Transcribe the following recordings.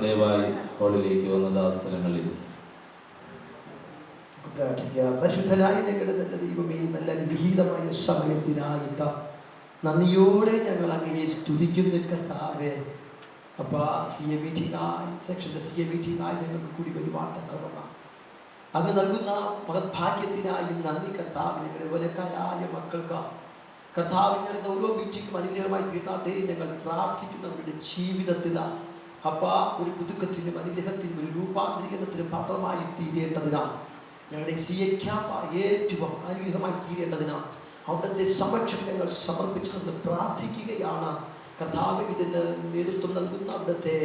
ദയവായി ഹോളിലേക്ക് വന്ന ദാസനങ്ങളിൽ പരിശുദ്ധനായ ഞങ്ങളുടെ നല്ല ദൈവമേ, നല്ല വിഹിതമായ സമയത്തിനായിട്ട് നന്ദിയോടെ ഞങ്ങൾ അങ്ങനെ സ്തുതിക്കുന്ന കർത്താവേ. അപ്പോൾ സെക്ഷൻ്റെ CA മീറ്റിംഗായി ഞങ്ങൾക്ക് കൂടി വരുവാൻ തക്കവണ്ണം അങ്ങ് നൽകുന്ന മഹത്ഭാഗ്യത്തിനായും നന്ദി കർത്താവ്. ഞങ്ങളുടെ വലക്കാരായ മക്കൾക്ക് കർത്താവ് ഞങ്ങളുടെ ഓരോ മീറ്റിംഗും അനുഗ്രഹമായി തീർന്നാട്ടെ ഞങ്ങൾ പ്രാർത്ഥിക്കുന്നവരുടെ ജീവിതത്തിൽ ഒരു പുതുക്കത്തിനും അനുഗ്രഹത്തിനും ഒരു രൂപാന്തരീകരണത്തിനും പാത്രമായി തീരേണ്ടതിനാണ്. ഞങ്ങളുടെ CA ക്യാമ്പ് ഏറ്റവും അനുഗ്രഹമായി തീരേണ്ടതിനാണ് അവിടുത്തെ സമക്ഷം ഞങ്ങൾ സമർപ്പിച്ചതെന്ന് പ്രാർത്ഥിക്കുകയാണ് കർത്താവ്. ഇതിന് നേതൃത്വം നൽകുന്ന അവിടുത്തെ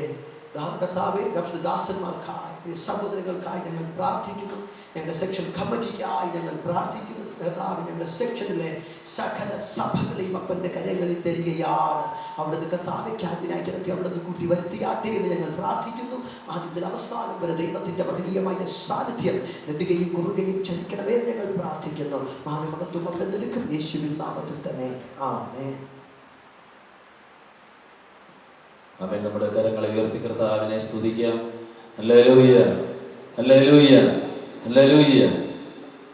കർത്താവ് ദാസന്മാർക്കായി സഹോദരങ്ങൾക്കായി ഞങ്ങൾ പ്രാർത്ഥിക്കുന്നു. ഞങ്ങളുടെ സെക്ഷൻ കമ്മിറ്റിക്കായി ഞങ്ങൾ പ്രാർത്ഥിക്കുന്നു കർത്താവ്. ഞങ്ങളുടെ സെക്ഷനിലെ സകല സഭകളെയും അപ്പൻ്റെ കരങ്ങളിൽ തരികയാണ്. അവിടുന്ന് കർത്താവ് ക്യാമ്പിനായി ചിലത്തി അവിടുന്ന് കൂട്ടി വരുത്തിയാട്ടെ എന്ന് ഞങ്ങൾ പ്രാർത്ഥിക്കുന്നു. ആദ്യത്തിൽ അവസാനം വരെ ദൈവത്തിൻ്റെ മഹനീയമായ സാന്നിധ്യം നെടുകയും കുറുകയും ചലിക്കണമേ എന്ന് ഞങ്ങൾ പ്രാർത്ഥിക്കുന്നു. മാനവകത്വം അവിടെ നിൽക്കും യേശുവിൻ നാമത്തിൽ തന്നെ. ആമേൻ. ആമേൻ. നമ്മുടെ കരങ്ങളെ ഉയർത്തി കർത്താവിനെ സ്തുതിക്കാം. Hallelujah, hallelujah, hallelujah.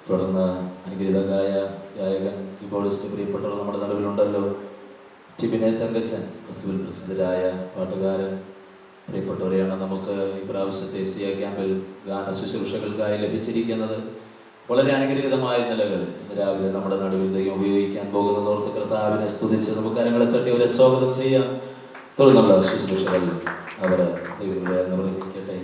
തുടർന്ന് അനുഗ്രഹീതനായ ഗായകൻ കീബോർഡിസ്റ്റ് പ്രിയപ്പെട്ടവർ നമ്മുടെ നടുവിലുണ്ടല്ലോ. ടിബിനെ തങ്കച്ചൻ, ക്രിസ്തുവിൽ പ്രസിദ്ധരായ പാട്ടുകാരൻ. പ്രിയപ്പെട്ടവരെയാണ് നമുക്ക് ഈ പ്രാവശ്യത്തെ CA ക്യാമ്പിൽ ഗാന ശുശ്രൂഷകൾക്കായി ലഭിച്ചിരിക്കുന്നത്. വളരെ അനുഗ്രഹീതമായ നിലകൾ ഇന്ന് രാവിലെ നമ്മുടെ നടുവിൽ ദൈവം ഉപയോഗിക്കാൻ പോകുന്നതോർത്ത് കർത്താവിനെ സ്തുതിച്ച് നമുക്ക് കരങ്ങളെ തട്ടി അവരെ സ്വാഗതം ചെയ്യാം. തുടർന്നുള്ള ശുശ്രൂഷകൾ അവർ ദൈവങ്ങളെ നിർവഹിക്കട്ടെ.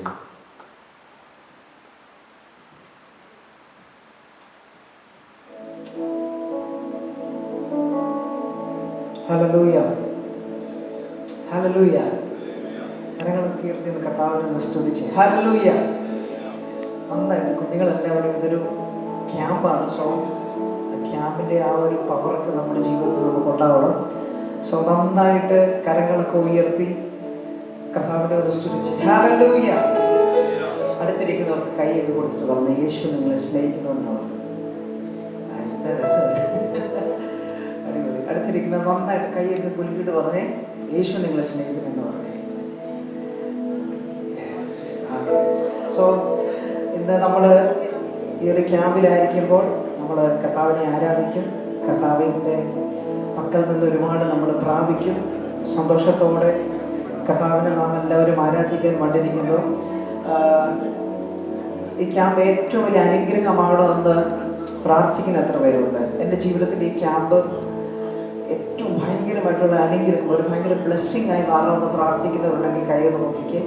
Hallelujah, hallelujah. കരങ്ങളൊക്കെ ഉയർത്തി കർത്താവിനെ സ്തുതിച്ച് ഹല്ലേലൂയ. നന്നായിട്ട് കുഞ്ഞുങ്ങളെല്ലാവരും ഇതൊരു ക്യാമ്പാണ്. സോ ക്യാമ്പിൻ്റെ ആ ഒരു പവറൊക്കെ നമ്മുടെ ജീവിതത്തിൽ നമുക്ക് ഉണ്ടാവണം. സോ നന്നായിട്ട് കരങ്ങളൊക്കെ ഉയർത്തി കർത്താവിനെ ഒരു സ്തുതിച്ച് ഹല്ലേലൂയ. അടുത്തിരിക്കുന്നവർക്ക് കൈയൊക്കെ കൊടുത്തിട്ട് പറഞ്ഞു യേശു നിങ്ങളെ സ്നേഹിക്കുന്നുണ്ടാവും. അടിപൊളി. അടുത്തിരിക്കുന്ന നന്നായിട്ട് കൈയൊക്കെ കുലുക്കിയിട്ട് പറഞ്ഞേ യേശു നിങ്ങളെ സ്നേഹിക്കുന്നെന്ന് പറഞ്ഞേ. സോ ഇന്ന് നമ്മൾ ഈ ഒരു ക്യാമ്പിലായിരിക്കുമ്പോൾ നമ്മൾ കർത്താവിനെ ആരാധിക്കും. കർത്താവിൻ്റെ മക്കളിൽ നിന്ന് ഒരുപാട് നമ്മൾ പ്രാപിക്കും. സന്തോഷത്തോടെ കർത്താവിനെ നാം എല്ലാവരും ആരാധിക്കാൻ വണ്ടിരിക്കുന്നു. ഈ ക്യാമ്പ് ഏറ്റവും വലിയ അനുഗ്രഹമാണോ എന്ന് പ്രാർത്ഥിക്കുന്ന എത്ര പേരുണ്ട്? എൻ്റെ ജീവിതത്തിൽ ഈ ക്യാമ്പ് ഏറ്റവും ഭയങ്കരമായിട്ടുള്ള അനുഗ്രഹം, ഒരു ഭയങ്കര ബ്ലെസ്സിങ് ആയി മാറണമെന്ന് പ്രാർത്ഥിക്കുന്നവരുണ്ടെങ്കിൽ കൈയൊന്ന് നോക്കിക്കേ.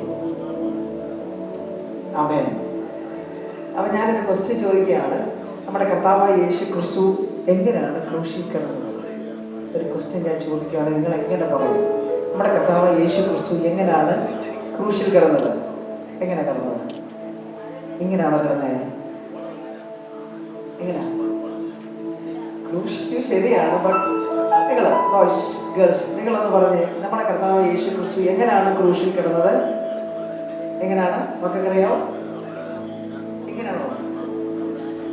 ആമേൻ. അപ്പം ഞാനൊരു ക്വസ്റ്റ്യൻ ചോദിക്കുകയാണ്. നമ്മുടെ കർത്താവായ യേശു ക്രിസ്തു എങ്ങനെയാണ് ക്രൂശിൽ കിടന്നത്? ഒരു ക്വസ്റ്റ്യൻ ഞാൻ ചോദിക്കുകയാണ്, നിങ്ങൾ എങ്ങനെ പറയും? നമ്മുടെ കർത്താവായ യേശു ക്രിസ്തു എങ്ങനെയാണ് ക്രൂശിൽ കിടന്നത്? എങ്ങനെ കിടന്നത്? ഇങ്ങനെയാണോ കിടന്നത്? എങ്ങനെയാ ക്രൂശിച്ചു? ശരിയാണ്. ബട്ട് നിങ്ങൾ ബോയ്സ് ഗേൾസ് നിങ്ങളൊന്ന് പറഞ്ഞേ, നമ്മുടെ കർത്താവായ യേശു ക്രിസ്തു എങ്ങനെയാണ് ക്രൂശിൽ കിടന്നത്? എങ്ങനെയാണ്? മക്കൾക്കറിയാമോ? ഇങ്ങനെയാണോ?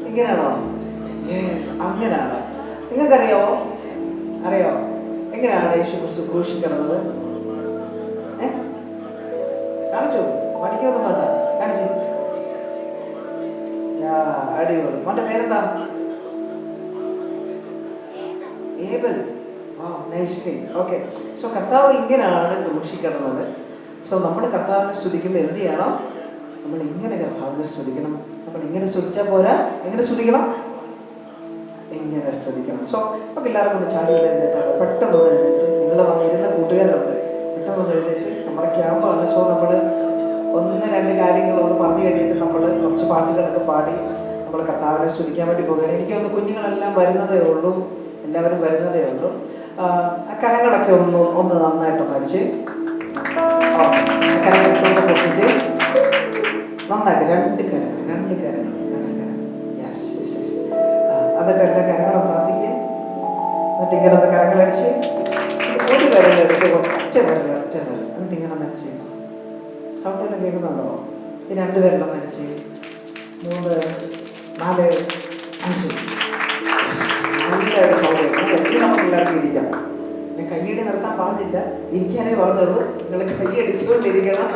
ഇങ്ങനെയാണോ? യെസ്, അങ്ങനെയാണ്. നിങ്ങൾക്കറിയോ? അറിയോ എങ്ങനെയാണ് യേശു ക്രിസ്തു ക്രൂശിൽ കിടന്നത്? കാണിച്ചോ? പഠിക്കൊന്നും വേണ്ട, കാണിച്ചു. അടിപൊളി. മോൻ്റെ പേരെന്താ? ഏബൽ. ഓക്കെ. സോ കർത്താവ് ഇങ്ങനെയാണ് ക്രൂശിൽ കിടന്നത്. സോ നമ്മൾ കർത്താവിനെ സ്തുതിക്കുമ്പോൾ എന്ത് ചെയ്യണം? നമ്മൾ ഇങ്ങനെ കർത്താവിനെ സ്തുതിക്കണം. നമ്മൾ ഇങ്ങനെ സ്തുതിച്ചാൽ പോരാ. എങ്ങനെ സ്തുതിക്കണം? ഇങ്ങനെ സ്തുതിക്കണം. സോ നമുക്ക് എല്ലാവരും കൂടി ചാടി എഴുന്നേറ്റാണ്. പെട്ടെന്ന് എഴുന്നേറ്റ്, നിങ്ങൾ വന്നിരുന്ന കൂട്ടുകാരുണ്ട്, പെട്ടെന്ന് എഴുന്നേറ്റ്. നമ്മുടെ ക്യാമ്പാണ്. സോ നമ്മൾ 1-2 കാര്യങ്ങളോട് പറഞ്ഞു കഴിഞ്ഞിട്ട് നമ്മൾ കുറച്ച് പാട്ടുകളൊക്കെ പാടി നമ്മൾ കർത്താവിനെ സ്തുതിക്കാൻ വേണ്ടി പോകുകയാണ്. എനിക്ക് തോന്നുന്നു കുഞ്ഞുങ്ങളെല്ലാം വരുന്നതേ ഉള്ളൂ, എല്ലാവരും വരുന്നതേ ഉള്ളൂ. കരങ്ങളൊക്കെ ഒന്ന് നന്നായിട്ടൊന്ന് അടിച്ച് കരങ്ങളൊക്കെ പൊട്ടിച്ച് നന്നായിട്ട് 2 കരങ്ങൾ. യെസ്. എന്നിട്ട് എല്ലാ കരങ്ങളും പ്രാർത്ഥിക്കുക. എന്നിട്ട് ഇങ്ങനെ ഒന്ന് കരങ്ങളടിച്ച് ഒരു കരങ്ങളടിച്ച് ഒറ്റ കരങ്ങൾ എന്നിട്ട് ഇങ്ങനെ നടിച്ച് സൗണ്ടെല്ലാം കേൾക്കുന്നുണ്ടോ? ഈ 2 പേരെല്ലാം നടിച്ച് 3, 4, 5 നല്ലൊരു സൗണ്ട്. എല്ലാം നമുക്ക് എല്ലാവർക്കും ഇരിക്കാം. ഞാൻ കയ്യടി നിർത്താൻ പറഞ്ഞില്ല, ഇരിക്കാനേ പറഞ്ഞുള്ളൂ. നിങ്ങൾ കയ്യടിച്ചുകൊണ്ടിരിക്കണം.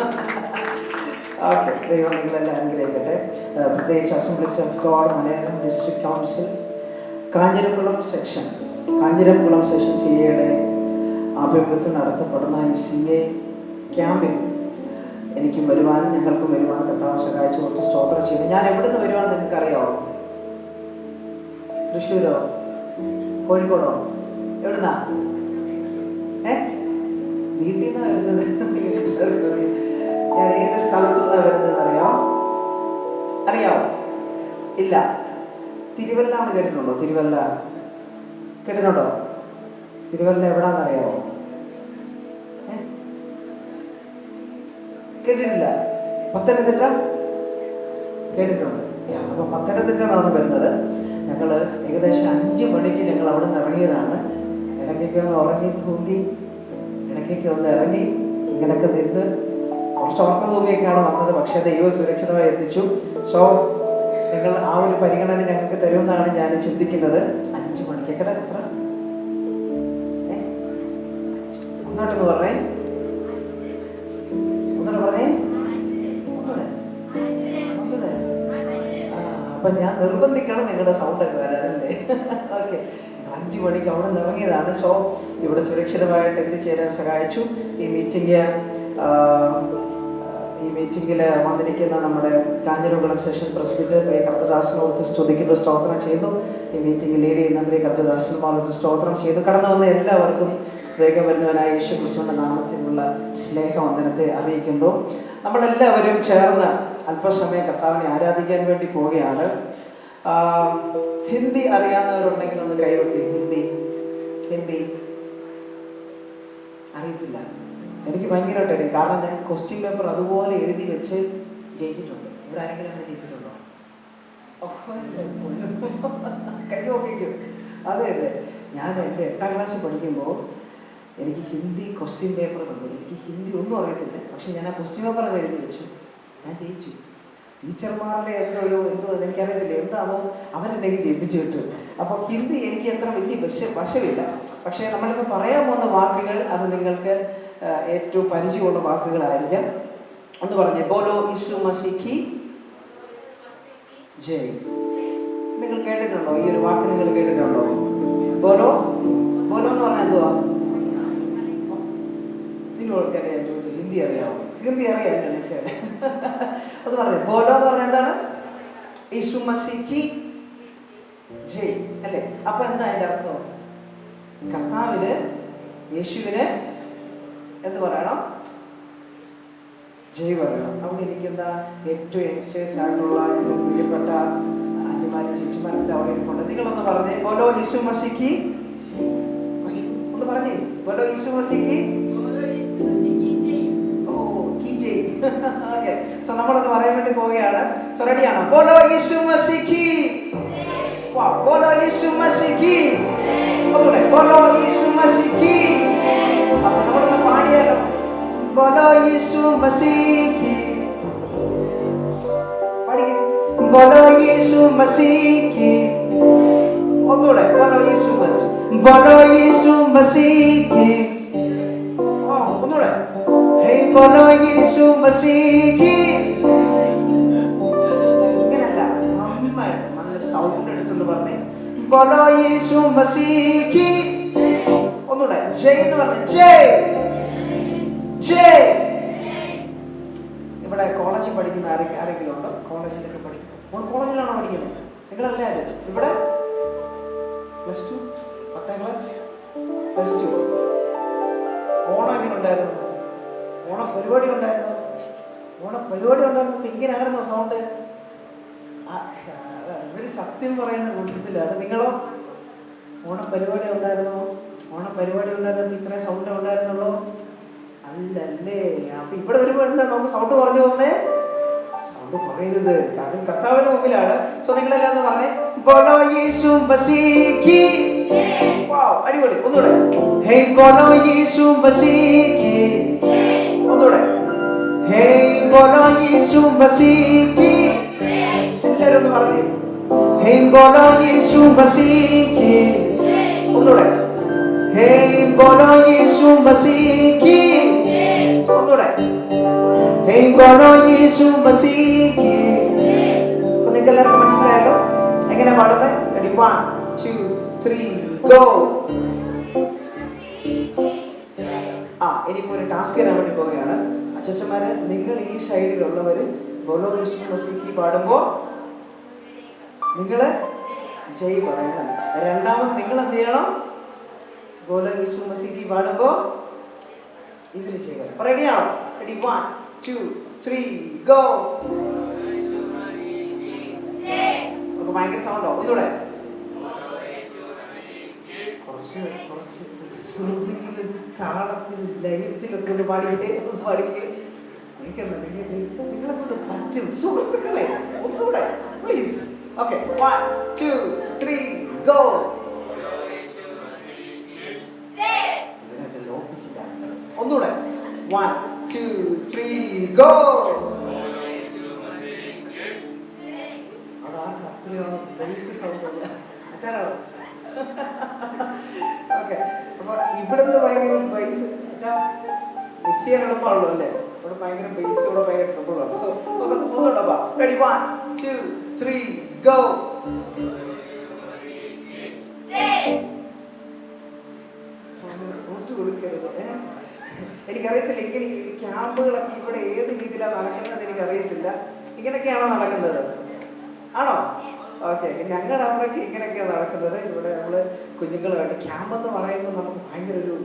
ഓക്കെ, ദൈവം നിങ്ങളെല്ലാം അനുഗ്രഹിക്കട്ടെ. പ്രത്യേകിച്ച് assemblies of God Malayalam district council Kanjiramkulam section CAയുടെ ആഭിമുഖ്യത്തിൽ നടത്തപ്പെടുന്ന ഈ CA ക്യാമ്പിൽ എനിക്കും വരുവാനും ഞങ്ങൾക്കും വരുവാനും കർത്താവ് സഹായിച്ചു. കുറച്ച് സ്തോത്രം ചെയ്തു. ഞാൻ എവിടെ നിന്ന് വരുവാണെന്ന് നിങ്ങൾക്ക് അറിയാമോ? തൃശ്ശൂരോ കോഴിക്കോടോ എവിടുന്നാ? വീട്ടിൽ നിന്നാണ് വരുന്നത്. ഞാൻ ഏത് സ്ഥലത്തു നിന്നാണ് വരുന്നത് അറിയാമോ? ഇല്ല. തിരുവല്ല എന്ന് കേട്ടിട്ടുണ്ടോ? തിരുവല്ല കേട്ടിട്ടുണ്ടോ? തിരുവല്ല എവിടാന്നറിയാമോ? കേട്ടിട്ടില്ല. പത്തനംതിട്ട കേട്ടിട്ടുണ്ട്. അപ്പൊ പത്തനംതിട്ട നിന്നാണ് വരുന്നത്. ഞങ്ങൾ ഏകദേശം 5 മണിക്ക് ഞങ്ങൾ അവിടെ നിന്ന് ഇറങ്ങിയതാണ്. ഇടയ്ക്കൊക്കെ ഒന്ന് ഉറങ്ങി തൂങ്ങി, ഇടയ്ക്കൊക്കെ ഒന്ന് ഇറങ്ങി, ഇങ്ങനെയൊക്കെ നിന്ന് കുറച്ച് ഉറക്കം തൂങ്ങിയൊക്കെയാണ് വന്നത്. പക്ഷേ ദൈവം സുരക്ഷിതമായി എത്തിച്ചു. സോ നിങ്ങൾ ആ ഒരു പരിഗണന ഞങ്ങൾക്ക് തരുമെന്നാണ് ഞാൻ ചിന്തിക്കുന്നത്. 5 മണിക്കൊക്കെ എത്ര ഒന്നോട്ടൊന്ന് പറഞ്ഞേ, അപ്പൊ ഞാൻ നിർബന്ധിക്കണം നിങ്ങളുടെ സൗണ്ടൊക്കെ വരാനല്ലേ. ഓക്കെ, 5 മണിക്ക് അവിടെ നിന്ന് ഇറങ്ങിയതാണ്. സോ ഇവിടെ സുരക്ഷിതമായിട്ട് എത്തിച്ചേരാൻ സഹായിച്ചു. ഈ മീറ്റിംഗിൽ വന്നിരിക്കുന്ന നമ്മുടെ കാഞ്ഞിരംകുളം സെഷൻ പ്രസിഡന്റ് പ്രിയ കർത്തദാസനോർത്ത് സ്തുതിക്കുന്ന സ്തോത്രം ചെയ്തു. ഈ മീറ്റിംഗ് ലീഡ് ചെയ്യുന്ന പ്രിയ കർത്തദാസന്മാർക്ക് സ്തോത്രം ചെയ്തു. കടന്നു വന്ന എല്ലാവർക്കും വേഗം വരുന്നവനായ യേശു ക്രിസ്തുവിന്റെ നാമത്തിലുള്ള സ്നേഹവന്ദനത്തെ അറിയിക്കുന്നു. നമ്മളെല്ലാവരും ചേർന്ന് അല്പസമയം കർത്താവിനെ ആരാധിക്കാൻ വേണ്ടി പോവുകയാണ്. ഹിന്ദി അറിയാവുന്നവരുണ്ടെങ്കിൽ ഒന്ന് കൈവെട്ടി. ഹിന്ദി അറിയത്തില്ല. എനിക്ക് ഭയങ്കരമായിട്ട്, കാരണം ഞാൻ ക്വസ്റ്റ്യൻ പേപ്പർ അതുപോലെ എഴുതി വെച്ച് ജയിച്ചിട്ടുണ്ട്. ഇവിടെ ആരെങ്കിലും അങ്ങനെ ജയിച്ചിട്ടുണ്ടോ? കൈ നോക്കിക്കും. അതെ, ഞാൻ എൻ്റെ 8ാം ക്ലാസ്സിൽ പഠിക്കുമ്പോൾ എനിക്ക് ഹിന്ദി ക്വസ്റ്റ്യൻ പേപ്പർ തന്നു. എനിക്ക് ഹിന്ദി ഒന്നും അറിയത്തില്ല. പക്ഷെ ഞാൻ ആ ക്വസ്റ്റ്യൻ പേപ്പർ അത് എഴുതി വെച്ചു. ഞാൻ ജയിച്ചു. ടീച്ചർമാരുടെ എന്തോ എനിക്കറിയത്തില്ല എന്താണോ അവരെന്തെങ്കിലും ജയിപ്പിച്ചു കിട്ടു. അപ്പോൾ ഹിന്ദി എനിക്ക് അത്ര വലിയ വശമില്ല. പക്ഷേ നമ്മളിപ്പോൾ പറയാൻ പോകുന്ന വാക്കുകൾ അത് നിങ്ങൾക്ക് ഏറ്റവും പരിചയമുള്ള വാക്കുകളായിരിക്കാം. ഒന്ന് പറഞ്ഞേ, ബോലോ യേശു മസീഹ് കി ജയ്. നിങ്ങൾ കേട്ടിട്ടുണ്ടോ? ഈ ഒരു വാക്ക് നിങ്ങൾ കേട്ടിട്ടുണ്ടോ? ബോലോ എന്ന് പറഞ്ഞാൽ എന്തുവാ? നിങ്ങൾക്കറിയാം. ഹിന്ദി അറിയാമോ? ഹിന്ദി അറിയാം. ഒന്ന് പറഞ്ഞു, ബോലോ എന്ന് പറഞ്ഞാൽ എന്താണ്? യേശു മസീഹ് കി ജയ് അല്ലേ? അപ്പൊ എന്താ അതിന്റെ അർത്ഥം? കർത്താവിന്, യേശുവിന് എന്ത് പറയണം? ജയ് പറയണം. അവിടെ ഇരിക്കുന്ന ഏറ്റവും യങ്സ്റ്റേഴ്സ് ആയിട്ടുള്ള പ്രിയപ്പെട്ട ആന്റിമാരും ചേച്ചിമാരൊക്കെ അവിടെ ഇരിപ്പുണ്ട്. നിങ്ങളൊന്ന് പറഞ്ഞേ, ബോലോ യേശു മസീഹ് കി. ഒന്ന് പറഞ്ഞേ, ബോലോ യേശു മസീഹ് കി. ഓക്കെ, സോ നമ്മളൊന്ന് പറയാൻ വേണ്ടി പോവുകയാണ്. സോ റെഡിയാണോ? ബോലോ യേശു മസീഹ് കി. ബോലോ യേശു മസീഹ് കി. ബോലോ യേശു മസീഹ് കി. അപ്പൊ നമ്മളൊന്ന് പാടിയാലോ? ബോലോ യേശു മസീഹ് കി. പാടിക്കേ, ബോലോ യേശു മസീഹ് കി. ഒന്നുകൂടെ, ബോലോ യേശു മസീഹ്. ബോലോ യേശു മസീഹ് കി. ഒന്നുകൂടെ, ഹേ ബോലോ യേശു മസീഹ് കി. ഇങ്ങനല്ല, നന്നായിട്ട് നല്ല സൗണ്ട് എടുത്തുകൊണ്ട് പറഞ്ഞേ, ബോലോ യേശു മസീഹ് കി. ഒന്നുകൂടെ, ജയ് എന്ന് പറഞ്ഞു. ജയ് ജയ്. ഇവിടെ കോളേജിൽ പഠിക്കുന്ന ആരെങ്കിലും ഉണ്ടോ? കോളേജിലൊക്കെ പഠിക്കും. കോളേജിലാണോ പഠിക്കുന്നത് നിങ്ങളെല്ലാവരും? ഇവിടെ +2, 10ാം ക്ലാസ്, +2. ഓണം എങ്ങനെ ഉണ്ടായിരുന്നു? ഓണം പരിപാടി ഉണ്ടായിരുന്നു. ഇങ്ങനെയായിരുന്നു സൗണ്ട്. ഇവര് സത്യം പറയുന്ന കൂട്ടത്തിലാണ്. നിങ്ങളോ? ഓണപരിപാടി ഉണ്ടായിരുന്നോ? ഇത്രയും സൗണ്ട് ഉണ്ടായിരുന്നുള്ളൂ? അല്ലല്ലേ. അപ്പൊ ഇവിടെ വരുമ്പോൾ എന്താ നമുക്ക് സൗണ്ട് കുറഞ്ഞു പോകുന്നേ? സൗണ്ട് കുറയരുത്, കാരണം കർത്താവിന് മുമ്പിലാണ്. സോ നിങ്ങളെല്ലാം ഒന്ന് പറഞ്ഞേ, ബോലോ യേശു മസീഹ് കി. അടിപൊളി. ഒന്നുകൂടെ, ഹേ ബോലോ യേശു മസീഹ് കി. ഒന്നുകൂടെ, ഹേ ബോലോ യേശു മസീഹ് കി. എല്ലാവരും ഒന്ന് പറഞ്ഞേ, ഹേ ബോലോ യേശു മസീഹ് കി. ഒന്നുകൂടെ, ഹേ ബോലോ യേശു മസീഹ് കി. ഒന്നുകൂടെ, ബോലോ യേശു മസീഹ്. അപ്പൊ നിങ്ങൾക്ക് എല്ലാവർക്കും മനസ്സിലായല്ലോ എങ്ങനെ പാടുന്നത്? Ready, 1 2 3 go. ഇനിയിപ്പോ ഒരു ടാസ്ക് തരാൻ വേണ്ടി പോവുകയാണ്. അച്ഛന്മാര്, നിങ്ങൾ ഈ സൈഡിലുള്ളവര് ബോലോ യേശു മസീഹ് പാടുമ്പോ നിങ്ങള് ജയ് പറയണം. രണ്ടാമത് നിങ്ങൾ എന്ത് ചെയ്യണം? ബോലോ യേശു മസീഹ് പാടുമ്പോ ഇതിൽ ചെയ്യണം. റെഡിയാണോ? Ready, 1 2 3 go. നമുക്ക് ഭയങ്കര സൗണ്ടോ? ഒന്നുകൂടെ കുറച്ച് ശ്രുതിയിലും താളത്തിലും ലയത്തിലൊക്കെ ഒരു പാടിക്കേ, ഒന്ന് പാടിക്കേ. നിങ്ങളെ കൊണ്ട് പറ്റും സുഹൃത്തുക്കളെ. ഒന്നുകൂടെ പ്ലീസ്. Okay, 1 2 3 go. ഒന്നുകൂടെ 1 2 3 ഗോ. അതാർക്കും അത്രയോ ബേസ് സൗണ്ട് അച്ഛനാണോ? ഓക്കെ, അപ്പൊ ഇവിടുന്ന് ഭയങ്കര ബേസ് അച്ഛാ മിക്സ് ചെയ്യാൻ എളുപ്പമാണല്ലോ അല്ലേ? ഇവിടെ ഭയങ്കര ബേസോടെ ഭയങ്കര ട്രബിളാണ്. സോ നമുക്ക് ഒന്നുകൂടെ റെഡി, 1 2 3 ഗോ. എനിക്കറിയത്തില്ല ഇങ്ങനെ ക്യാമ്പുകളൊക്കെ ഇവിടെ ഏത് രീതിയിലാണ് നടക്കുന്നത് എനിക്കറിയത്തില്ല. ഇങ്ങനെയൊക്കെയാണോ നടക്കുന്നത്? ആണോ? ഓക്കെ, ഞങ്ങളുടെ അവിടെയൊക്കെ ഇങ്ങനെയൊക്കെയാണ് നടക്കുന്നത്. ഇവിടെ നമ്മൾ കുഞ്ഞുങ്ങളുമായിട്ട് ക്യാമ്പ് എന്ന് പറയുമ്പോൾ നമുക്ക് ഭയങ്കര ഒരു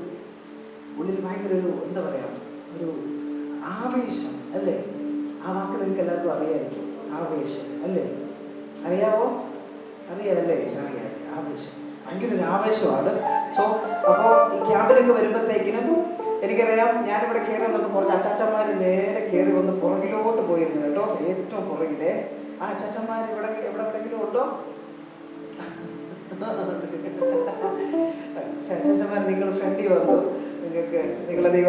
ഉള്ളിൽ ഭയങ്കര ഒരു എന്താ പറയുക, ഒരു ആവേശം അല്ലേ? ആ വാക്ക് നിങ്ങൾക്ക് എല്ലാവർക്കും അറിയാമായിരിക്കും. ആവേശം അല്ലേ? അറിയാവോ? അറിയാമല്ലേ? അറിയാം. ആവേശം ഭയങ്കര ഒരു ആവേശമാണ്. സോ അപ്പോൾ ഈ ക്യാമ്പിലൊക്കെ വരുമ്പോഴത്തേക്കിനും എനിക്കറിയാം, ഞാനിവിടെ കയറി വന്നപ്പോൾ കുറച്ച് അച്ചാച്ചന്മാർ നേരെ കയറി വന്ന് പുറകിലോട്ട് പോയിരുന്നു കേട്ടോ, ഏറ്റവും പുറകിലെ. ആ അച്ചാച്ചന്മാർ ഇവിടെ എവിടെയെങ്കിലും ഉണ്ടോ? പക്ഷെ അച്ചാച്ചന്മാർ നിങ്ങൾ ഫ്രണ്ടിൽ വന്നു, നിങ്ങൾക്ക് നിങ്ങളെ ദൈവം